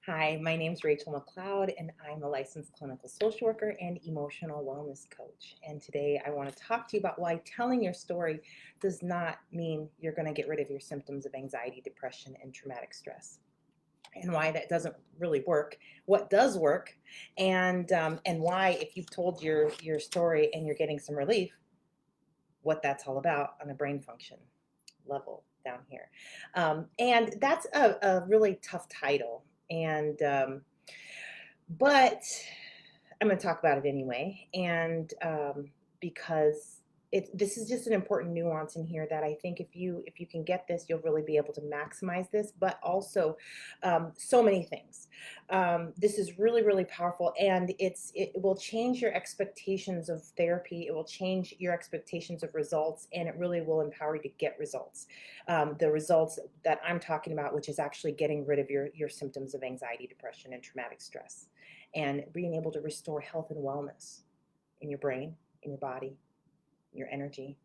Hi, my name's Rachel McLeod, and I'm a licensed clinical social worker and emotional wellness coach. And today I want to talk to you about why telling your story does not mean you're going to get rid of your symptoms of anxiety, depression, and traumatic stress, and why that doesn't really work. What does work, and why, if you've told your story and you're getting some relief, what that's all about on a brain function level down here. And that's a really tough title. But I'm going to talk about it anyway. Because this is just an important nuance in here that I think if you can get this, you'll really be able to maximize this. But also, so many things. This is really really powerful, and it will change your expectations of therapy. It will change your expectations of results, and it really will empower you to get results. The results that I'm talking about, which is actually getting rid of your symptoms of anxiety, depression, and traumatic stress, and being able to restore health and wellness in your brain, in your body, your energy,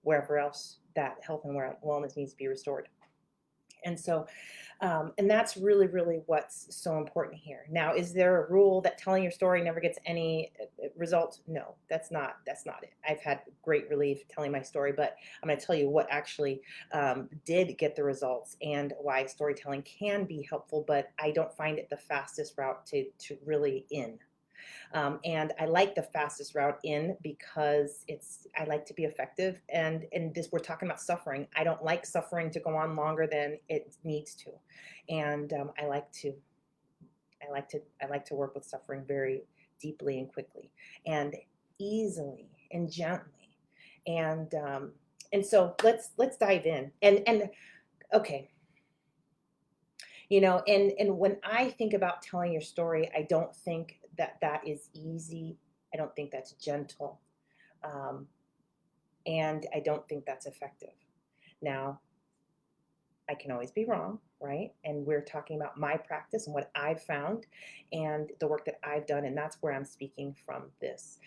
wherever else that health and wellness needs to be restored. And that's really, really what's so important here. Now, is there a rule that telling your story never gets any results? No, that's not it. I've had great relief telling my story, but I'm going to tell you what actually did get the results and why storytelling can be helpful, but I don't find it the fastest route to really in. And I like the fastest route in because I like to be effective. And this, we're talking about suffering. I don't like suffering to go on longer than it needs to. And I like to work with suffering very deeply and quickly and easily and gently. And so let's dive in. And okay, and when I think about telling your story, I don't think that is easy. I don't think that's gentle. um, and I don't think that's effective. Now, I can always be wrong, right? And we're talking about my practice and what I've found and the work that I've done, and that's where I'm speaking from this.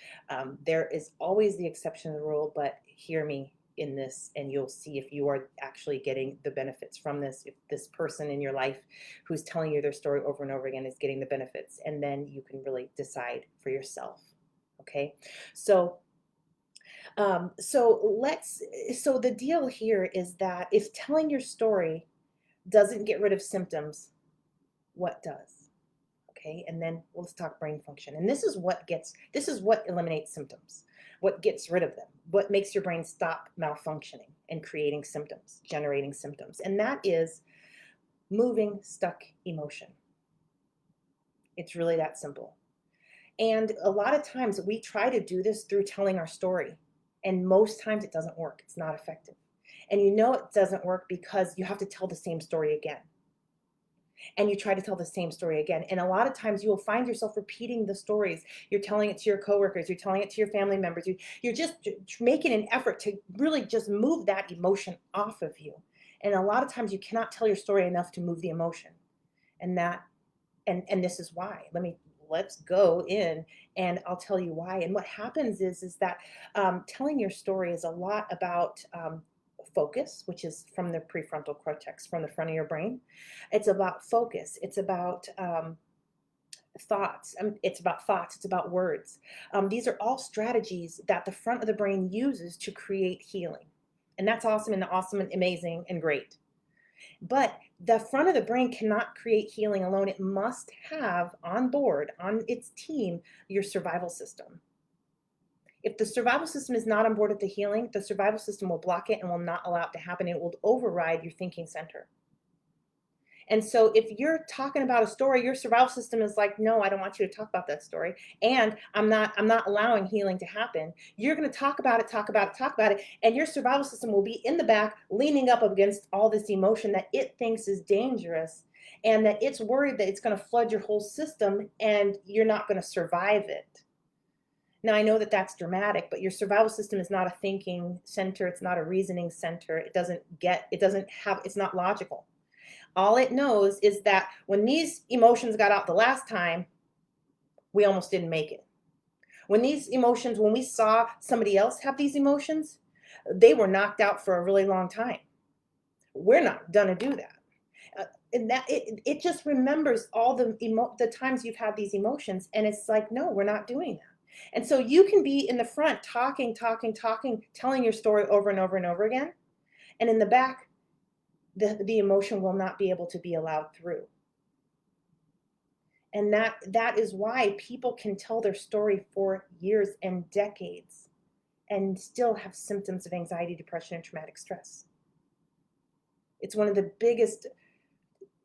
There is always the exception to the rule, but hear me in this, and you'll see if you are actually getting the benefits from this, if this person in your life who's telling you their story over and over again is getting the benefits, and then you can really decide for yourself. Okay, so so the deal here is that if telling your story doesn't get rid of symptoms, what does? Okay, and then let's talk brain function. And this is what eliminates symptoms, what gets rid of them, what makes your brain stop malfunctioning and creating symptoms, generating symptoms. And that is moving stuck emotion. It's really that simple. And a lot of times we try to do this through telling our story. And most times it doesn't work. It's not effective. And you know it doesn't work because you have to tell the same story again. And you try to tell the same story again. And a lot of times you will find yourself repeating the stories. You're telling it to your coworkers, you're telling it to your family members. You're just making an effort to really just move that emotion off of you. And a lot of times you cannot tell your story enough to move the emotion. And that and this is why. Let's go in and I'll tell you why. And what happens is that telling your story is a lot about focus, which is from the prefrontal cortex, from the front of your brain. It's about focus. It's about thoughts. It's about thoughts. It's about words. These are all strategies that the front of the brain uses to create healing. And that's awesome and amazing and great. But the front of the brain cannot create healing alone. It must have on board, on its team, your survival system. If the survival system is not on board with the healing, the survival system will block it and will not allow it to happen. It will override your thinking center. And so if you're talking about a story, your survival system is like, no, I don't want you to talk about that story. And I'm not allowing healing to happen. You're going to talk about it. And your survival system will be in the back, leaning up against all this emotion that it thinks is dangerous and that it's worried that it's going to flood your whole system and you're not going to survive it. Now, I know that that's dramatic, but your survival system is not a thinking center. It's not a reasoning center. It's not logical. All it knows is that when these emotions got out the last time, we almost didn't make it. When we saw somebody else have these emotions, they were knocked out for a really long time. We're not going to do that. and that it just remembers all the times you've had these emotions, and it's like, no, we're not doing that. And so you can be in the front talking, telling your story over and over and over again, and in the back, the emotion will not be able to be allowed through. And that is why people can tell their story for years and decades and still have symptoms of anxiety, depression, and traumatic stress. It's one of the biggest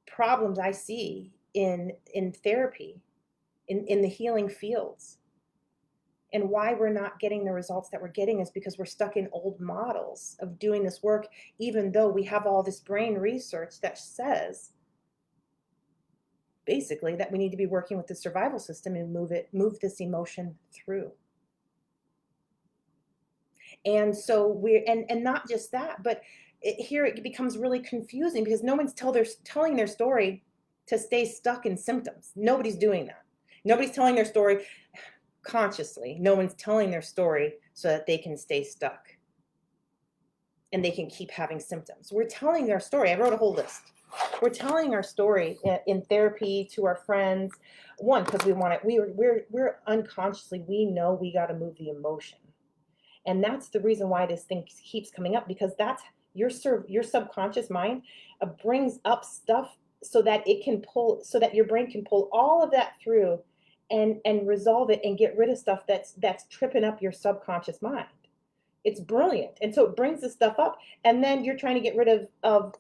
problems I see in therapy, in the healing fields. And why we're not getting the results that we're getting is because we're stuck in old models of doing this work, even though we have all this brain research that says basically that we need to be working with the survival system and move this emotion through. And so and not just that, but here it becomes really confusing because no one's telling their story to stay stuck in symptoms. Nobody's doing that. Nobody's telling their story consciously. No one's telling their story so that they can stay stuck and they can keep having symptoms. We're telling our story. I wrote a whole list. We're telling our story in therapy to our friends. One, because we want it. We're unconsciously, we know we got to move the emotion. And that's the reason why this thing keeps coming up, because that's your subconscious mind brings up stuff so that so that your brain can pull all of that through and resolve it and get rid of stuff that's tripping up your subconscious mind. It's brilliant. And so it brings this stuff up, and then you're trying to get rid of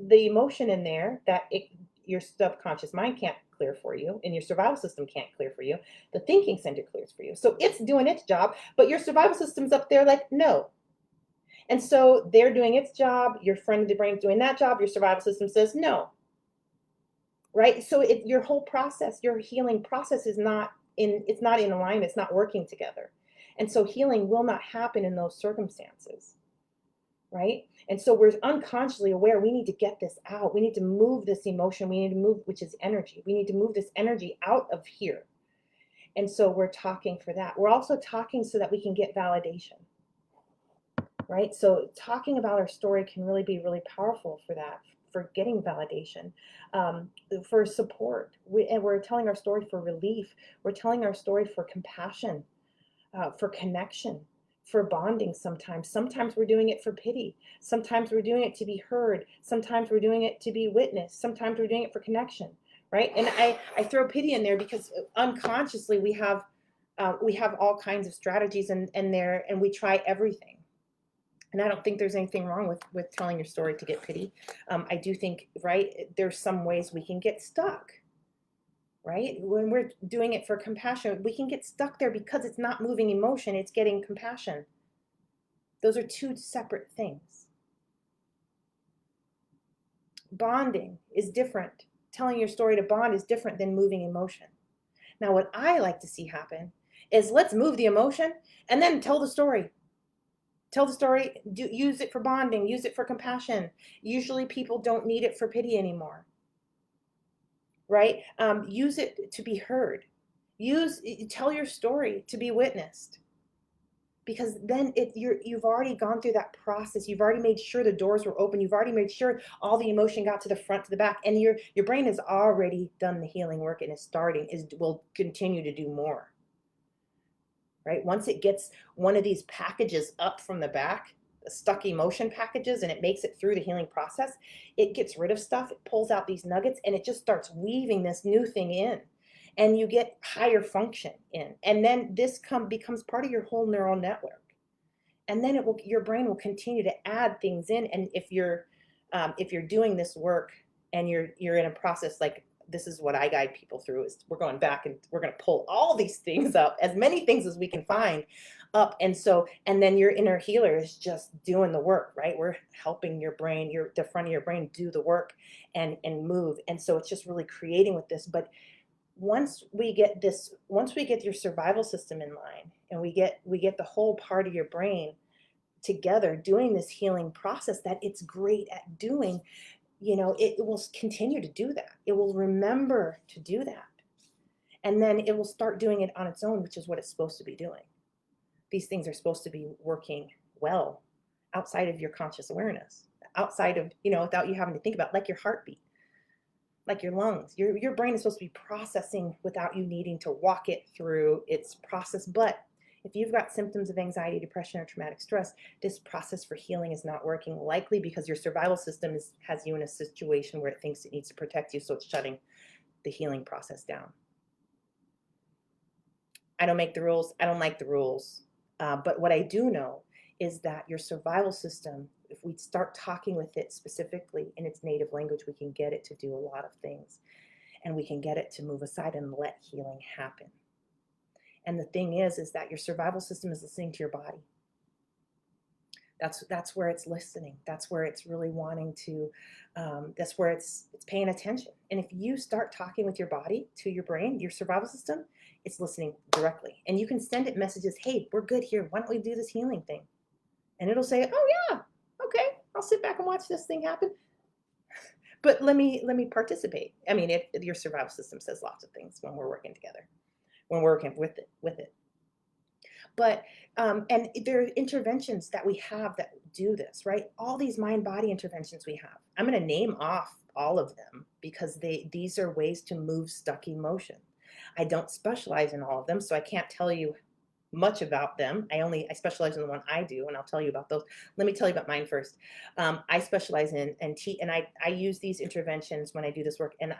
the emotion in there that your subconscious mind can't clear for you, and your survival system can't clear for you. The thinking center clears for you. So it's doing its job, but your survival system's up there like, no. And so they're doing its job. Your friend of the brain's doing that job. Your survival system says no. Right? So your whole process, your healing process it's not in alignment. It's not working together. And so healing will not happen in those circumstances. Right? And so we're unconsciously aware we need to get this out. We need to move this emotion. We need to move, which is energy. We need to move this energy out of here. And so we're talking for that. We're also talking so that we can get validation. Right? So talking about our story can really be really powerful for that, for getting validation, for support. And we're telling our story for relief. We're telling our story for compassion, for connection, for bonding sometimes. Sometimes we're doing it for pity. Sometimes we're doing it to be heard. Sometimes we're doing it to be witnessed. Sometimes we're doing it for connection, right? And I throw pity in there because unconsciously we have all kinds of strategies and we try everything. And I don't think there's anything wrong with telling your story to get pity. I do think, right, there's some ways we can get stuck. Right? When we're doing it for compassion, we can get stuck there because it's not moving emotion, it's getting compassion. Those are two separate things. Bonding is different. Telling your story to bond is different than moving emotion. Now, what I like to see happen is let's move the emotion and then tell the story. Tell the story, use it for bonding, use it for compassion. Usually people don't need it for pity anymore. Right? Use it to be heard. Tell your story to be witnessed, because then you've already gone through that process. You've already made sure the doors were open. You've already made sure all the emotion got to the front, to the back, and your brain has already done the healing work and will continue to do more. Right? Once it gets one of these packages up from the back, the stuck emotion packages, and it makes it through the healing process, it gets rid of stuff, it pulls out these nuggets, and it just starts weaving this new thing in, and you get higher function in, and then this becomes part of your whole neural network, and then your brain will continue to add things in. And if you're doing this work and you're in a process, like this is what I guide people through, is we're going back and we're going to pull all these things up, as many things as we can find up. And then your inner healer is just doing the work, right? We're helping your brain, the front of your brain, do the work and move. And so it's just really creating with this. But once we get your survival system in line, and we get the whole part of your brain together doing this healing process that it's great at doing, it will continue to do that. It will remember to do that. And then it will start doing it on its own, which is what it's supposed to be doing. These things are supposed to be working well outside of your conscious awareness, outside of, without you having to think about, like your heartbeat. like your lungs. Your brain is supposed to be processing without you needing to walk it through its process. But if you've got symptoms of anxiety, depression, or traumatic stress, this process for healing is not working, likely because your survival system has you in a situation where it thinks it needs to protect you, so it's shutting the healing process down. I don't make the rules. I don't like the rules. But what I do know is that your survival system, if we start talking with it specifically in its native language, we can get it to do a lot of things. And we can get it to move aside and let healing happen. And the thing is that your survival system is listening to your body. That's where it's listening. That's where it's really wanting to, that's where it's paying attention. And if you start talking with your body to your brain, your survival system, it's listening directly. And you can send it messages, hey, we're good here. Why don't we do this healing thing? And it'll say, oh yeah, okay, I'll sit back and watch this thing happen. But let me participate. I mean, your survival system says lots of things when we're working together, when we're working with it. But and there are interventions that we have that do this, right? All these mind-body interventions we have. I'm going to name off all of them because these are ways to move stuck emotion. I don't specialize in all of them, so I can't tell you much about them. I specialize in the one I do, and I'll tell you about those. Let me tell you about mine first. I specialize in and I use these interventions when I do this work, and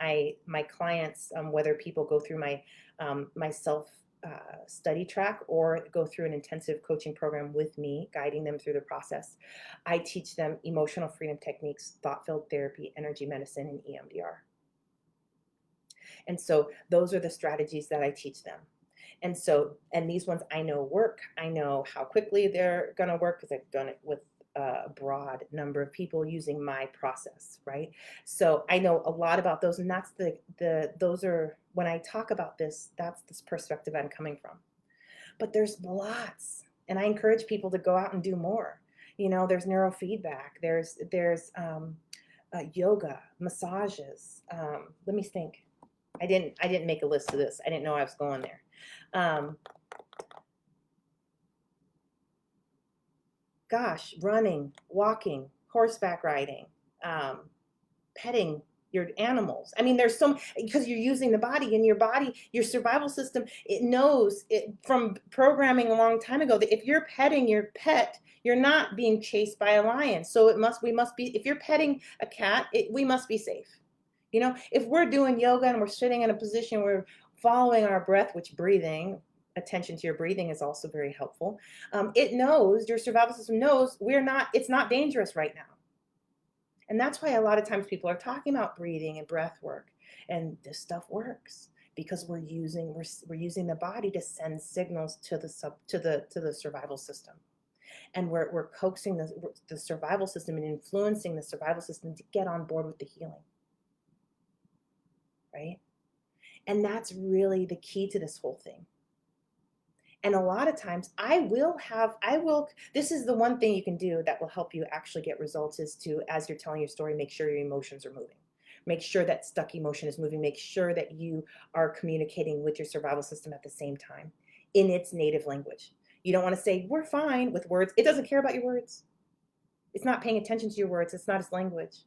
my clients, whether people go through my self study track or go through an intensive coaching program with me, guiding them through the process, I teach them emotional freedom techniques, thought-filled therapy, energy medicine, and EMDR. And so those are the strategies that I teach them. And these ones I know work. I know how quickly they're going to work because I've done it with a broad number of people using my process, right? So I know a lot about those, and that's those are, when I talk about this, that's this perspective I'm coming from. But there's lots, and I encourage people to go out and do more. There's neurofeedback, there's yoga, massages. Let me think. I didn't make a list of this. I didn't know I was going there. Running, walking, horseback riding, petting your animals. I mean, there's because you're using the body, and your body, your survival system, it knows it from programming a long time ago that if you're petting your pet, you're not being chased by a lion. So we must be, if you're petting a cat, we must be safe. If we're doing yoga and we're sitting in a position where we're following our breath, which attention to your breathing is also very helpful. It knows, your survival system knows it's not dangerous right now. And that's why a lot of times people are talking about breathing and breath work, and this stuff works because we're using the body to send signals to the survival system. And we're coaxing the survival system and influencing the survival system to get on board with the healing. Right? And that's really the key to this whole thing. And a lot of times this is the one thing you can do that will help you actually get results, is to, as you're telling your story, make sure your emotions are moving. Make sure that stuck emotion is moving. Make sure that you are communicating with your survival system at the same time in its native language. You don't want to say, we're fine, with words. It doesn't care about your words. It's not paying attention to your words. It's not its language.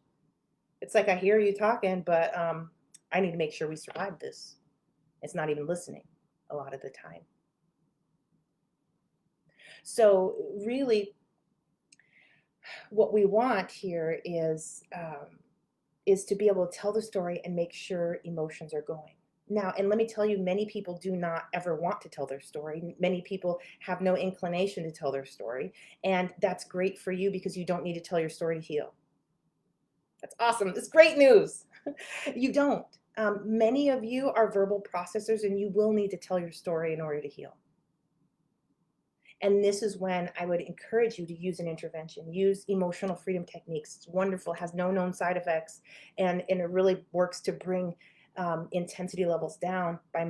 It's like, I hear you talking, but I need to make sure we survive this. It's not even listening a lot of the time. So really, what we want here is to be able to tell the story and make sure emotions are going. Now, and let me tell you, many people do not ever want to tell their story. Many people have no inclination to tell their story. And that's great for you because you don't need to tell your story to heal. That's awesome. It's great news. You don't. Many of you are verbal processors, and you will need to tell your story in order to heal. And this is when I would encourage you to use an intervention. Use emotional freedom techniques. It's wonderful, has no known side effects, and it really works to bring intensity levels down by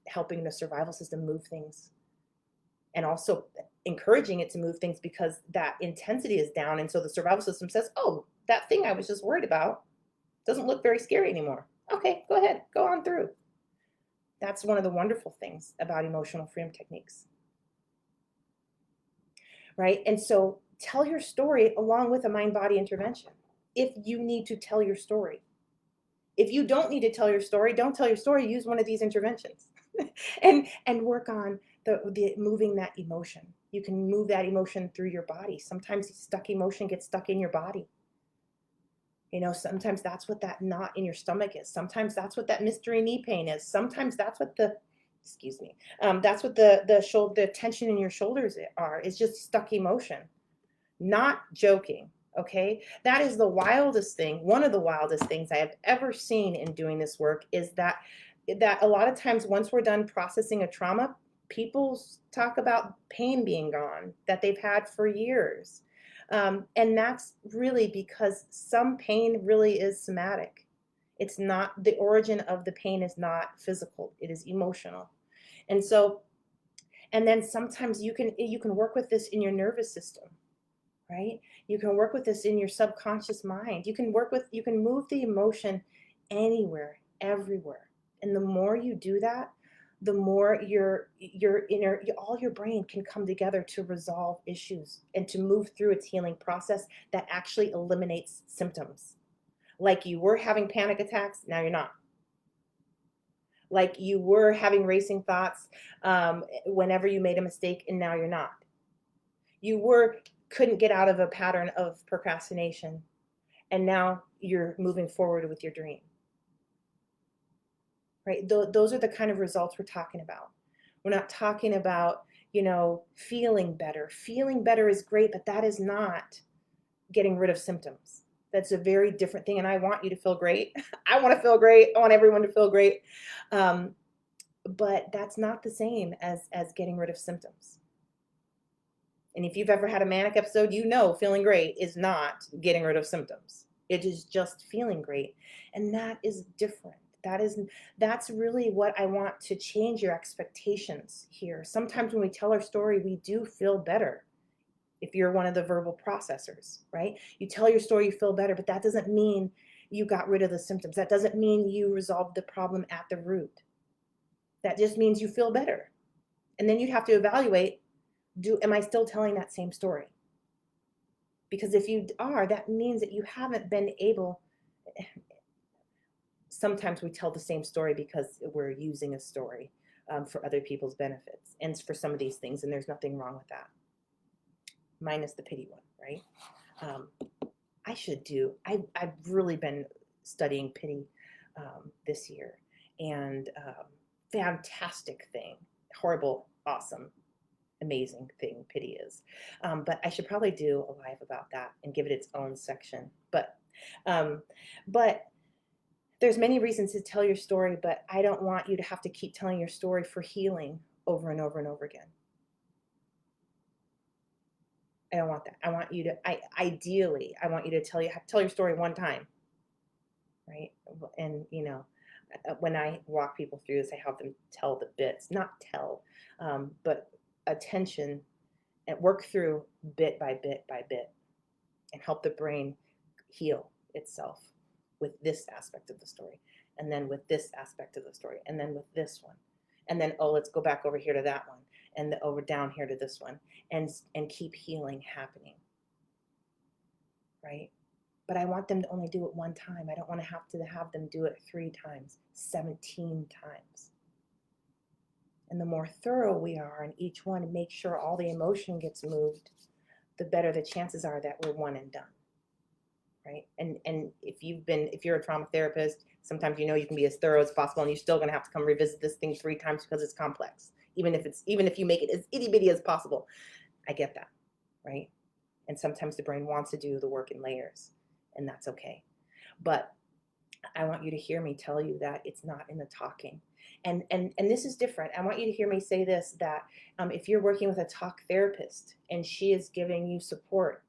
helping the survival system move things. And also encouraging it to move things because that intensity is down. And so the survival system says, oh, that thing I was just worried about doesn't look very scary anymore. Okay, go ahead, go on through. That's one of the wonderful things about emotional freedom techniques. Right? And so tell your story along with a mind-body intervention if you need to tell your story. If you don't need to tell your story, don't tell your story. Use one of these interventions, and work on the moving that emotion. You can move that emotion through your body. Sometimes stuck emotion gets stuck in your body. You know, sometimes that's what that knot in your stomach is. Sometimes that's what that mystery knee pain is. Sometimes that's what the, excuse me, that's what the tension in your shoulders are. It's just stuck emotion. Not joking. Okay, that is the wildest thing. One of the wildest things I have ever seen in doing this work is that a lot of times once we're done processing a trauma, people talk about pain being gone that they've had for years. And that's really because some pain really is somatic. It's not, the origin of the pain is not physical, it is emotional. And so, and then sometimes you can work with this in your nervous system, right? You can work with this in your subconscious mind. You can move the emotion anywhere, everywhere. And the more you do that, the more your inner, all your brain can come together to resolve issues and to move through its healing process that actually eliminates symptoms. Like you were having panic attacks, now you're not. Like you were having racing thoughts whenever you made a mistake, and now you're not. You couldn't get out of a pattern of procrastination, and now you're moving forward with your dream. Right? Those are the kind of results we're talking about. We're not talking about, feeling better. Feeling better is great, but that is not getting rid of symptoms. That's a very different thing. And I want you to feel great. I want to feel great. I want everyone to feel great. But that's not the same as getting rid of symptoms. And if you've ever had a manic episode, feeling great is not getting rid of symptoms. It is just feeling great. And that is different. That's really what I want to change your expectations here. Sometimes when we tell our story, we do feel better. If you're one of the verbal processors, right? You tell your story, you feel better, but that doesn't mean you got rid of the symptoms. That doesn't mean you resolved the problem at the root. That just means you feel better. And then you'd have to evaluate, am I still telling that same story? Because if you are, that means that you haven't been able. Sometimes we tell the same story because we're using a story for other people's benefits and for some of these things, and there's nothing wrong with that. Minus the pity one, right? I've really been studying pity this year, and fantastic thing, horrible, awesome, amazing thing pity is. But I should probably do a live about that and give it its own section. But there's many reasons to tell your story, but I don't want you to have to keep telling your story for healing over and over and over again. I don't want that. I want you to, ideally, I want you to tell your story one time, right? And, when I walk people through this, I have them tell the bits, not tell, but attention, and work through bit by bit by bit and help the brain heal itself with this aspect of the story, and then with this aspect of the story, and then with this one, and then, let's go back over here to that one, and over down here to this one, and keep healing happening, right? But I want them to only do it one time. I don't want to have them do it 3 times, 17 times. And the more thorough we are in each one and make sure all the emotion gets moved, the better the chances are that we're one and done. Right? And if you're a trauma therapist, sometimes you can be as thorough as possible, and you're still going to have to come revisit this thing 3 times because it's complex. Even if you make it as itty bitty as possible. I get that, right? And sometimes the brain wants to do the work in layers, and that's okay. But I want you to hear me tell you that it's not in the talking. And this is different. I want you to hear me say this, that if you're working with a talk therapist and she is giving you support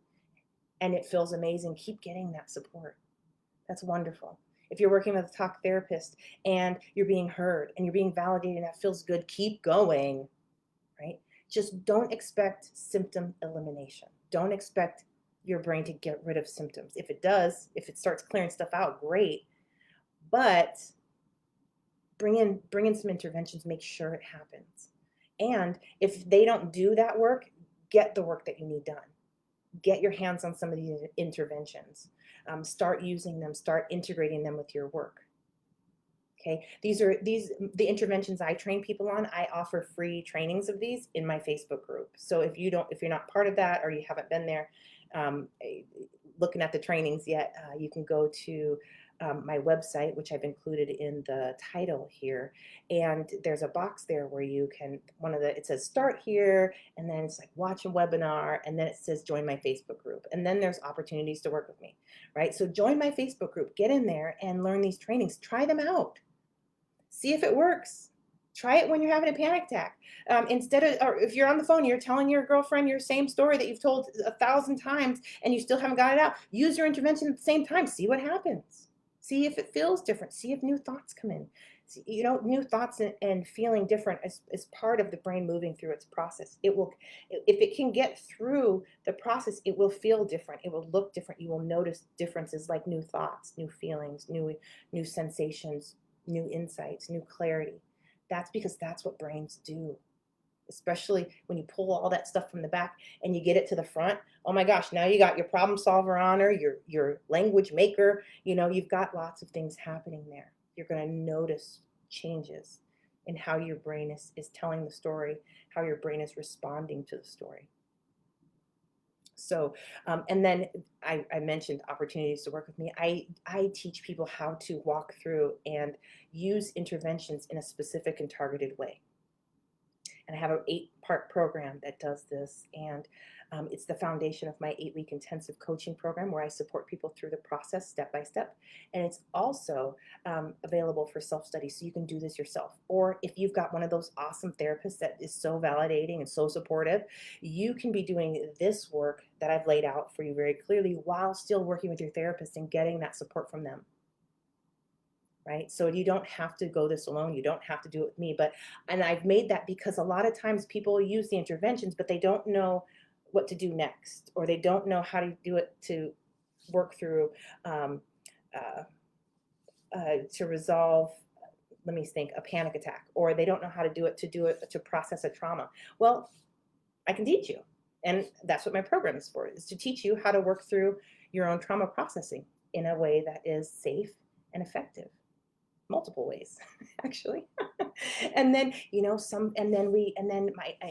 and it feels amazing, keep getting that support. That's wonderful. If you're working with a talk therapist and you're being heard and you're being validated and that feels good, keep going, right? Just don't expect symptom elimination. Don't expect your brain to get rid of symptoms. If it does, if it starts clearing stuff out, great. But bring in some interventions, make sure it happens. And if they don't do that work, get the work that you need done. Get your hands on some of these interventions. Start using them, start integrating them with your work. Okay, the interventions I train people on. I offer free trainings of these in my Facebook group. So if you're not part of that or you haven't been there, um, eh, looking at the trainings yet, you can go to my website, which I've included in the title here, and there's a box there where you can it says start here, and then it's like watch a webinar, and then it says join my Facebook group, and then there's opportunities to work with me, right? So join my Facebook group, get in there and learn these trainings, try them out. See if it works. Try it when you're having a panic attack. Or if you're on the phone, you're telling your girlfriend your same story that you've told 1,000 times and you still haven't got it out. Use your intervention at the same time. See what happens. See if it feels different. See if new thoughts come in. See, new thoughts and feeling different is part of the brain moving through its process. If it can get through the process, it will feel different. It will look different. You will notice differences like new thoughts, new feelings, new sensations, new insights, new clarity. That's because that's what brains do. Especially when you pull all that stuff from the back and you get it to the front. Oh my gosh, now you got your problem solver on her, your language maker, you've got lots of things happening there. You're going to notice changes in how your brain is telling the story, how your brain is responding to the story. So, and then I mentioned opportunities to work with me. I teach people how to walk through and use interventions in a specific and targeted way. And I have an 8-part program that does this. And it's the foundation of my 8-week intensive coaching program where I support people through the process step by step. And it's also available for self-study, so you can do this yourself. Or if you've got one of those awesome therapists that is so validating and so supportive, you can be doing this work that I've laid out for you very clearly while still working with your therapist and getting that support from them. Right? So you don't have to go this alone. You don't have to do it with me. And I've made that because a lot of times people use the interventions, but they don't know what to do next, or they don't know how to do it to work through, to resolve, let me think, a panic attack, or they don't know how to do it to process a trauma. Well, I can teach you. And that's what my program is for, is to teach you how to work through your own trauma processing in a way that is safe and effective. Multiple ways, actually. And then, in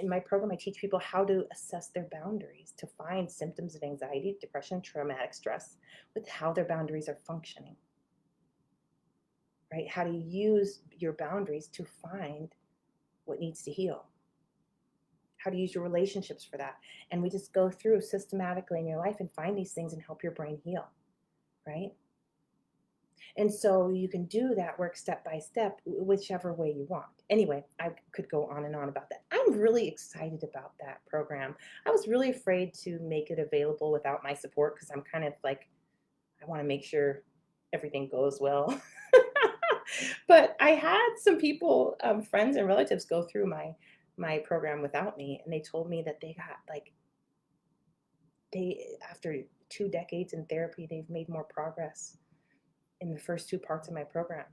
my program, I teach people how to assess their boundaries to find symptoms of anxiety, depression, traumatic stress with how their boundaries are functioning, right? How to use your boundaries to find what needs to heal, how to use your relationships for that. And we just go through systematically in your life and find these things and help your brain heal, right? And so you can do that work step by step, whichever way you want. Anyway, I could go on and on about that. I'm really excited about that program. I was really afraid to make it available without my support because I'm kind of like, I want to make sure everything goes well. But I had some people, friends and relatives, go through my program without me, and they told me that they got after 2 decades in therapy, they've made more progress in the first 2 parts of my program,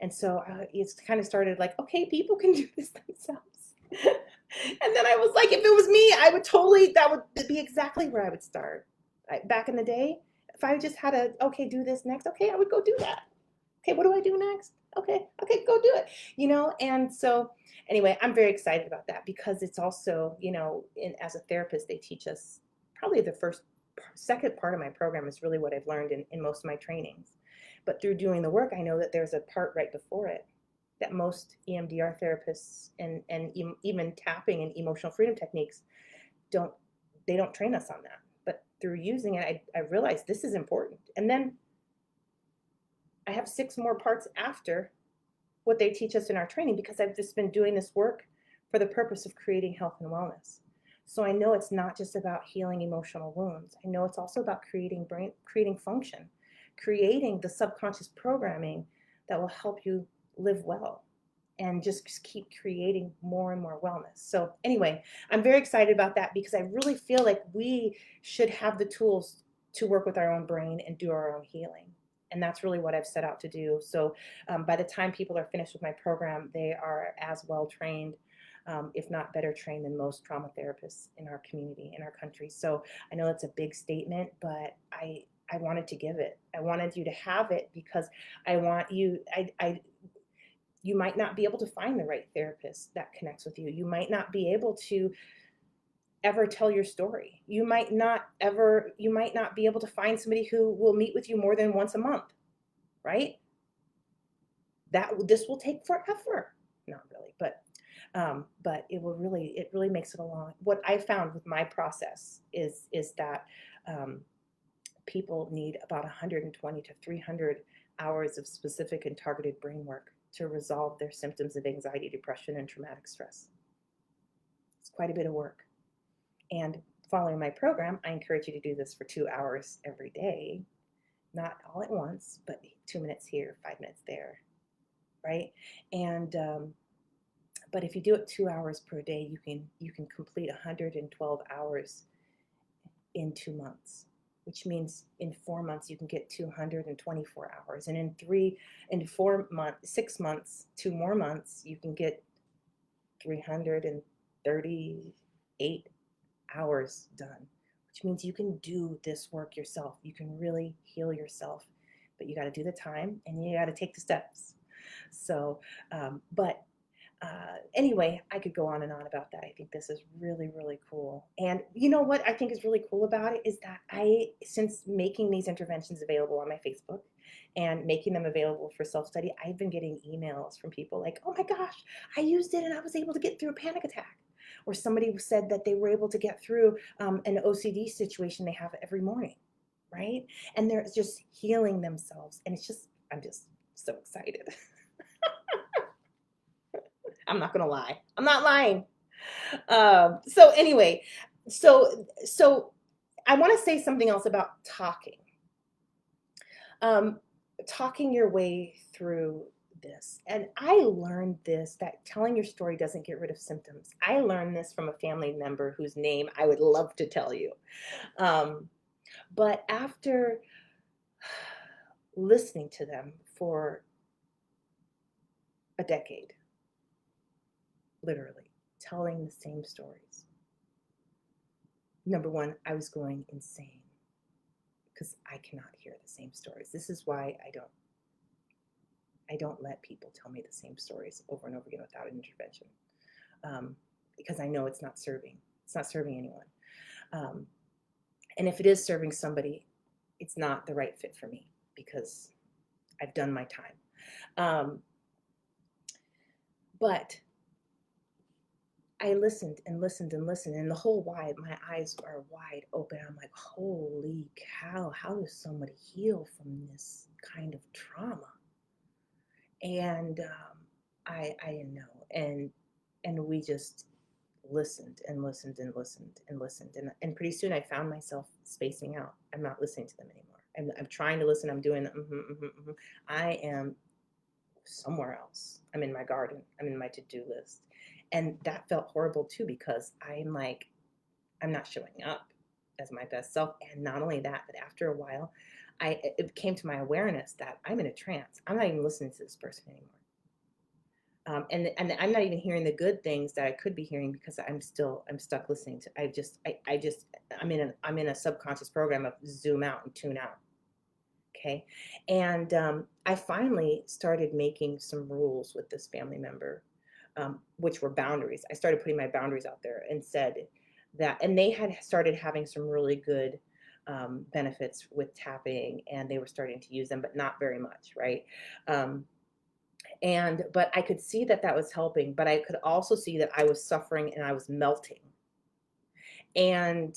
and so it's kind of started like, okay, people can do this themselves. And then I was like, if it was me, that would be exactly where I would start. Back in the day, if I just had okay, do this next, okay, I would go do that. Okay, what do I do next? Okay, go do it. And so anyway, I'm very excited about that because it's also, as a therapist, they teach us probably the second part of my program is really what I've learned in most of my trainings. But through doing the work, I know that there's a part right before it that most EMDR therapists and even tapping and emotional freedom techniques don't train us on that. But through using it, I realized this is important. And then I have 6 more parts after what they teach us in our training because I've just been doing this work for the purpose of creating health and wellness. So I know it's not just about healing emotional wounds. I know it's also about creating function, creating the subconscious programming that will help you live well and just keep creating more and more wellness. So anyway, I'm very excited about that because I really feel like we should have the tools to work with our own brain and do our own healing. And that's really what I've set out to do. So by the time people are finished with my program, they are as well trained, if not better trained than most trauma therapists in our community, in our country. So I know that's a big statement, but I wanted to give it. I wanted you to have it because I want you, you might not be able to find the right therapist that connects with you. You might not be able to ever tell your story. You might not be able to find somebody who will meet with you more than once a month, right? This will take forever. Not really, but it really makes it along. What I found with my process is that people need about 120 to 300 hours of specific and targeted brain work to resolve their symptoms of anxiety, depression, and traumatic stress. It's quite a bit of work. And following my program, I encourage you to do this for 2 hours every day, not all at once, but 2 minutes here, 5 minutes there, right? And but if you do it 2 hours per day, you can complete 112 hours in 2 months, which means in 4 months you can get 224 hours, and in 4 months, 6 months, 2 more months, you can get 338 hours done, which means you can do this work yourself. You can really heal yourself, but you got to do the time and you got to take the steps. So, anyway, I could go on and on about that. I think this is really, really cool. And you know what I think is really cool about it is that since making these interventions available on my Facebook and making them available for self-study, I've been getting emails from people like, oh my gosh, I used it and I was able to get through a panic attack. Or somebody said that they were able to get through an OCD situation they have every morning, right? And they're just healing themselves. And I'm just so excited. I'm not gonna lie. I'm not lying. So anyway, so I want to say something else about talking. Talking your way through this. And I learned this, that telling your story doesn't get rid of symptoms. I learned this from a family member whose name I would love to tell you. But after listening to them for a decade, literally telling the same stories, number one, I was going insane because I cannot hear the same stories. This is why I don't let people tell me the same stories over and over again without an intervention, because I know it's not serving anyone. And if it is serving somebody, it's not the right fit for me because I've done my time. But I listened and listened and listened, and my eyes are wide open. I'm like, holy cow, how does somebody heal from this kind of trauma? And I didn't know, and we just listened and listened and listened and listened, and pretty soon I found myself spacing out. I'm not listening to them anymore. I'm trying to listen. I'm doing I am somewhere else. I'm in my garden. I'm in my to-do list, and that felt horrible too because I'm not showing up as my best self. And not only that, but after a while, it came to my awareness that I'm in a trance. I'm not even listening to this person anymore. And I'm not even hearing the good things that I could be hearing because I'm stuck listening to. I'm in a subconscious program of zoom out and tune out. Okay, and I finally started making some rules with this family member, which were boundaries. I started putting my boundaries out there and said that, and they had started having some really good benefits with tapping, and they were starting to use them, but not very much, right? But I could see that was helping, but I could also see that I was suffering and I was melting. And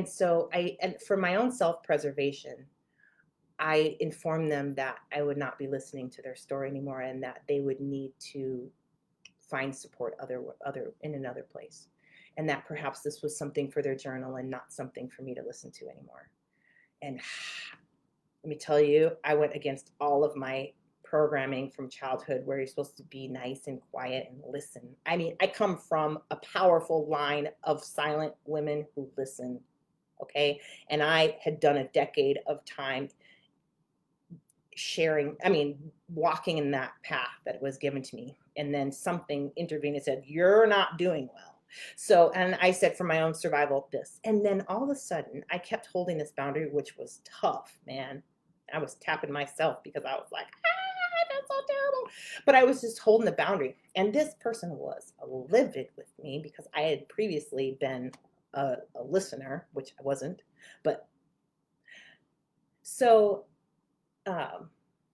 so for my own self-preservation, I informed them that I would not be listening to their story anymore, and that they would need to find support in another place, and that perhaps this was something for their journal and not something for me to listen to anymore. And let me tell you, I went against all of my programming from childhood where you're supposed to be nice and quiet and listen. I mean, I come from a powerful line of silent women who listen, okay? And I had done a decade of time walking in that path that was given to me. And then something intervened and said, you're not doing well. So, and I said for my own survival, this. And then all of a sudden, I kept holding this boundary, which was tough, man. I was tapping myself because I was like, that's so terrible. But I was just holding the boundary. And this person was livid with me because I had previously been a listener, which I wasn't. But so, um,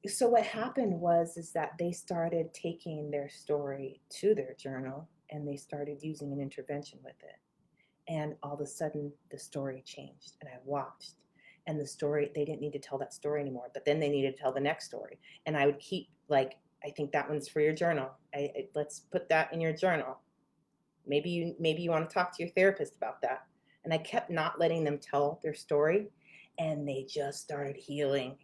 so what happened was is that they started taking their story to their journal and they started using an intervention with it. And all of a sudden the story changed and I watched, and the story, they didn't need to tell that story anymore, but then they needed to tell the next story. And I would keep like, I think that one's for your journal. Let's put that in your journal. Maybe you want to talk to your therapist about that. And I kept not letting them tell their story, and they just started healing.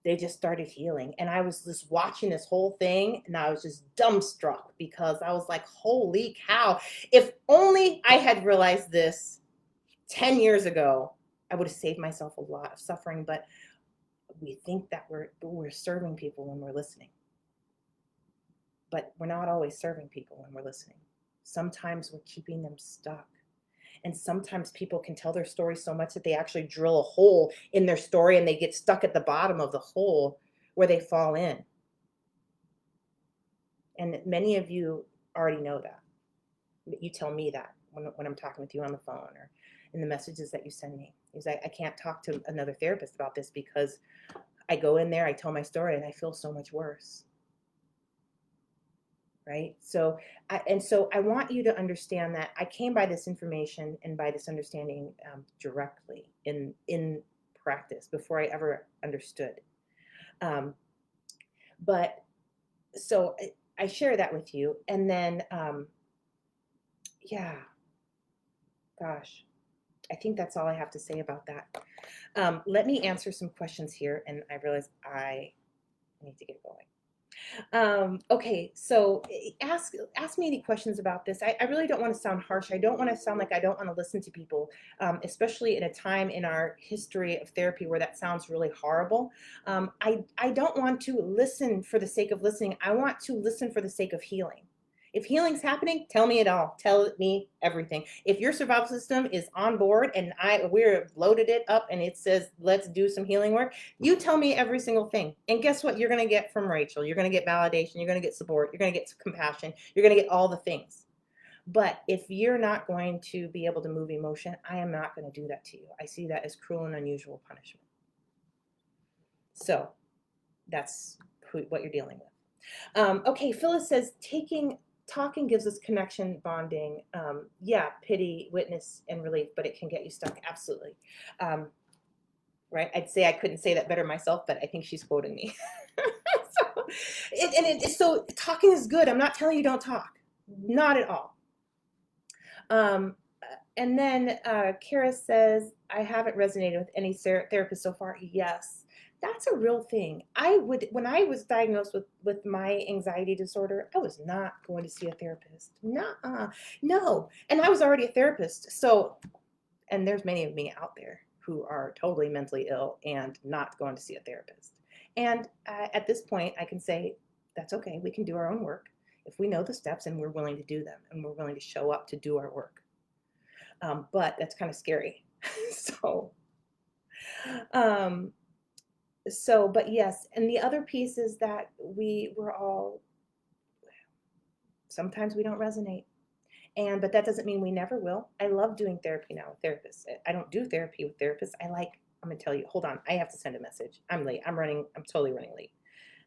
And I was just watching this whole thing and I was just dumbstruck because I was like, holy cow, if only I had realized this 10 years ago, I would have saved myself a lot of suffering. But we think that we're serving people when we're listening, but we're not always serving people when we're listening. Sometimes we're keeping them stuck. And sometimes people can tell their story so much that they actually drill a hole in their story and they get stuck at the bottom of the hole where they fall in. And many of you already know that. You tell me that when I'm talking with you on the phone or in the messages that you send me. Is I can't talk to another therapist about this because I go in there, I tell my story, and I feel so much worse. Right? So I want you to understand that I came by this information and by this understanding directly in practice before I ever understood. But so I share that with you, and then yeah, gosh, I think that's all I have to say about that. Let me answer some questions here, and I realize I need to get going. Okay, so ask me any questions about this. I really don't want to sound harsh. I don't want to sound like I don't want to listen to people, especially in a time in our history of therapy where that sounds really horrible. I don't want to listen for the sake of listening. I want to listen for the sake of healing. If healing's happening, tell me it all. Tell me everything. If your survival system is on board and we're loaded it up and it says, let's do some healing work, you tell me every single thing. And guess what you're going to get from Rachel? You're going to get validation. You're going to get support. You're going to get compassion. You're going to get all the things. But if you're not going to be able to move emotion, I am not going to do that to you. I see that as cruel and unusual punishment. So that's what you're dealing with. Okay, Phyllis says, talking gives us connection, bonding. Yeah, pity, witness, and relief, but it can get you stuck. Absolutely. Right? I'd say I couldn't say that better myself, but I think she's quoting me. So talking is good. I'm not telling you don't talk. Not at all. And then Kara says, I haven't resonated with any therapist so far. Yes. That's a real thing. When I was diagnosed with my anxiety disorder, I was not going to see a therapist. Nuh-uh. No. And I was already a therapist. So, and there's many of me out there who are totally mentally ill and not going to see a therapist. And at this point, I can say, that's okay. We can do our own work if we know the steps and we're willing to do them and we're willing to show up to do our work. But that's kind of scary. But yes, and the other piece is that sometimes we don't resonate. But that doesn't mean we never will. I love doing therapy now with therapists. I don't do therapy with therapists. I'm going to tell you, hold on, I have to send a message. I'm late. I'm totally running late.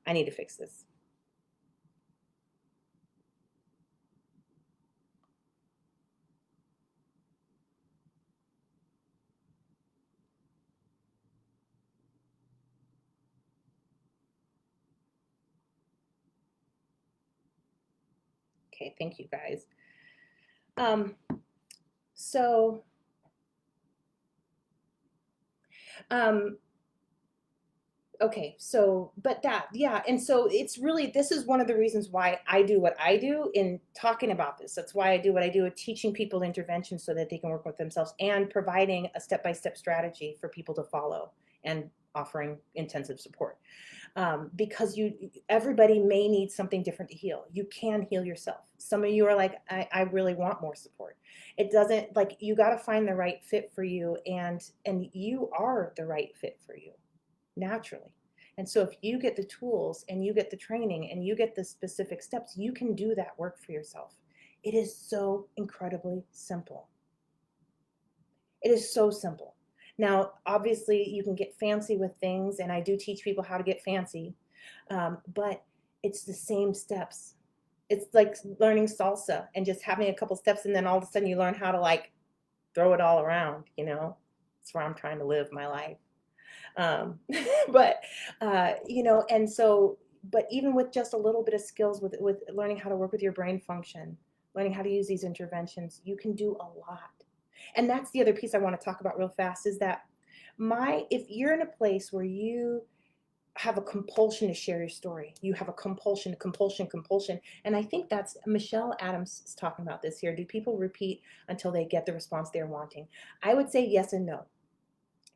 I need to fix this. Okay, thank you guys. Okay, and so it's really, this is one of the reasons why I do what I do in talking about this. That's why I do what I do, teaching people intervention so that they can work with themselves and providing a step-by-step strategy for people to follow and offering intensive support. because everybody may need something different to heal. You can heal yourself. Some of you are like, I really want more support. It doesn't, like, you got to find the right fit for you, and you are the right fit for you naturally. And so if you get the tools and you get the training and you get the specific steps, you can do that work for yourself. It is so incredibly simple. It is so simple. Now, obviously, you can get fancy with things, and I do teach people how to get fancy, but it's the same steps. It's like learning salsa and just having a couple steps, and then all of a sudden you learn how to like throw it all around, you know? That's where I'm trying to live my life. Um, but, and so, but even with just a little bit of skills with learning how to work with your brain function, learning how to use these interventions, you can do a lot. And that's the other piece I want to talk about real fast is that if you're in a place where you have a compulsion to share your story, you have a compulsion. And I think that's Michelle Adams is talking about this here. Do people repeat until they get the response they're wanting? I would say yes and no.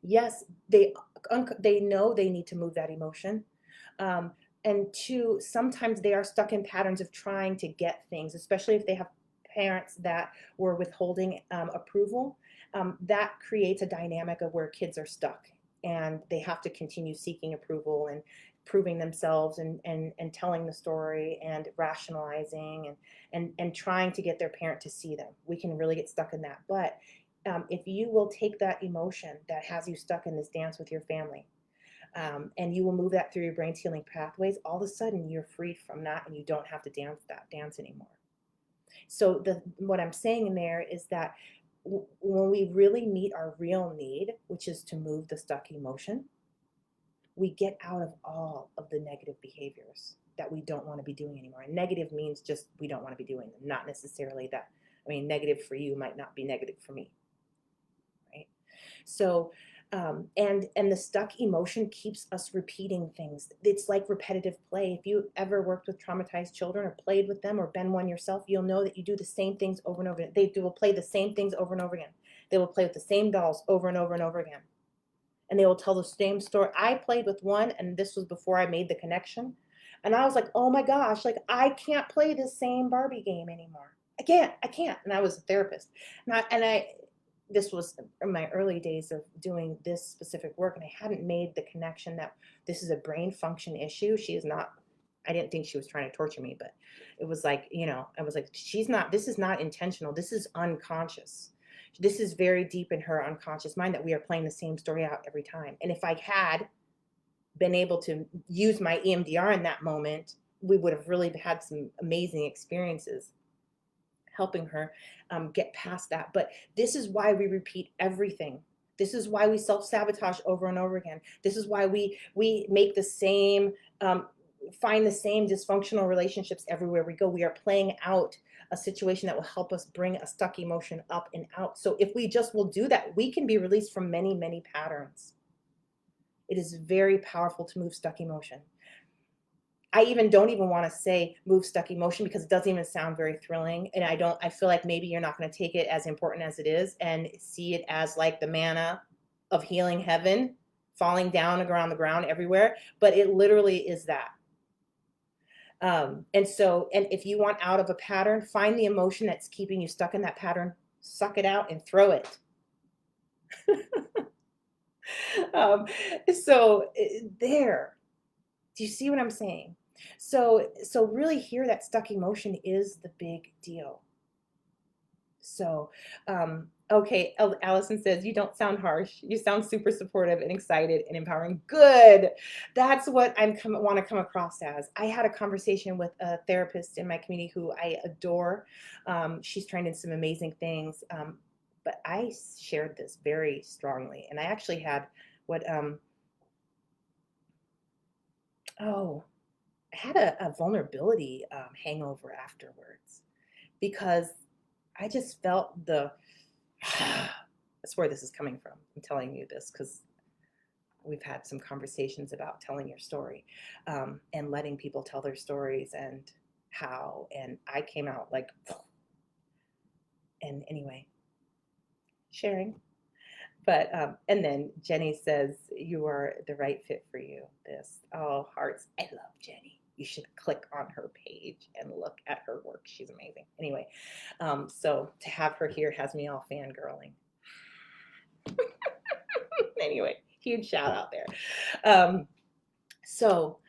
Yes, they know they need to move that emotion. And two, sometimes they are stuck in patterns of trying to get things, especially if they have parents that were withholding approval. That creates a dynamic of where kids are stuck and they have to continue seeking approval and proving themselves and telling the story and rationalizing and trying to get their parent to see them. We can really get stuck in that. But if you will take that emotion that has you stuck in this dance with your family, and you will move that through your brain's healing pathways, all of a sudden you're freed from that and you don't have to dance that dance anymore. So what I'm saying in there is that when we really meet our real need, which is to move the stuck emotion, we get out of all of the negative behaviors that we don't want to be doing anymore. And negative means just we don't want to be doing them, not necessarily that. I mean, negative for you might not be negative for me, right? So, and the stuck emotion keeps us repeating things. It's like repetitive play. If you ever worked with traumatized children or played with them or been one yourself, you'll know that you do the same things over and over again. They will play the same things over and over again. They will play with the same dolls over and over and over again. And they will tell the same story. I played with one, and this was before I made the connection. And I was like, oh my gosh, like I can't play this same Barbie game anymore. I can't. And I was a therapist. This was in my early days of doing this specific work, and I hadn't made the connection that this is a brain function issue. She is not, I didn't think she was trying to torture me, but it was like, I was like, this is not intentional. This is unconscious. This is very deep in her unconscious mind that we are playing the same story out every time. And if I had been able to use my EMDR in that moment, we would have really had some amazing experiences helping her get past that. But this is why we repeat everything. This is why we self-sabotage over and over again. This is why we make the same, find the same dysfunctional relationships everywhere we go. We are playing out a situation that will help us bring a stuck emotion up and out. So if we just will do that, we can be released from many, many patterns. It is very powerful to move stuck emotion. I don't even want to say move stuck emotion because it doesn't even sound very thrilling. And I feel like maybe you're not going to take it as important as it is and see it as like the manna of healing heaven falling down around the ground everywhere. But it literally is that. And if you want out of a pattern, find the emotion that's keeping you stuck in that pattern, suck it out and throw it. um, there, do you see what I'm saying? So really here that stuck emotion is the big deal. So, okay, Allison says, you don't sound harsh. You sound super supportive and excited and empowering. Good. That's what I want to come across as. I had a conversation with a therapist in my community who I adore. She's trained in some amazing things. But I shared this very strongly. And I actually had I had a vulnerability hangover afterwards because I just felt that's where this is coming from. I'm telling you this because we've had some conversations about telling your story and letting people tell their stories and and I came out like, and anyway, sharing. But and then Jenny says, "You are the right fit for you." This, oh, hearts. I love Jenny. You should click on her page and look at her work. She's amazing. Anyway, so to have her here has me all fangirling. Anyway, huge shout out there. Um, so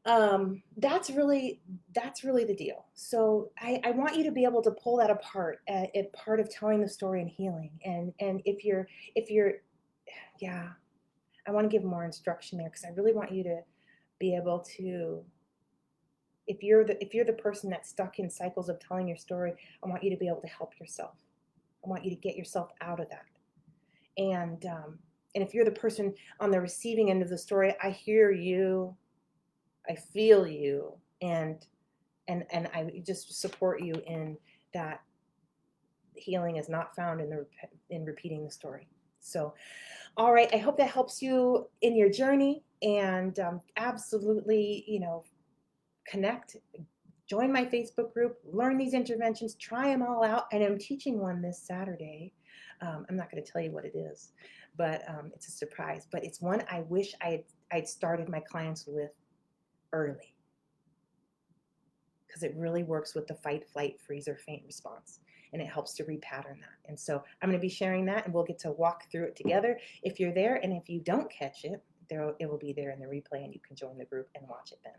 that's really the deal. So I want you to be able to pull that apart at part of telling the story and healing. And if you're yeah, I want to give more instruction there because I really want you to be able to, if you're the person that's stuck in cycles of telling your story, I want you to be able to help yourself. I want you to get yourself out of that. And if you're the person on the receiving end of the story, I hear you, I feel you, and I just support you in that. Healing is not found in repeating the story. So, all right, I hope that helps you in your journey, and absolutely, connect. Join my Facebook group, learn these interventions, try them all out. And I'm teaching one this Saturday. I'm not going to tell you what it is, but it's a surprise. But it's one I wish I'd started my clients with early, because it really works with the fight, flight, freeze, or faint response. And it helps to repattern that. And so I'm going to be sharing that, and we'll get to walk through it together if you're there. And if you don't catch it, it will be there in the replay, and you can join the group and watch it then.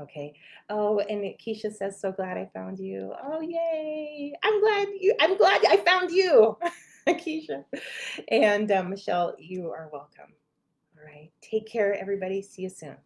Okay. Oh, and Keisha says, "So glad I found you." Oh, yay! I'm glad I found you, Keisha. And Michelle, you are welcome. All right. Take care, everybody. See you soon.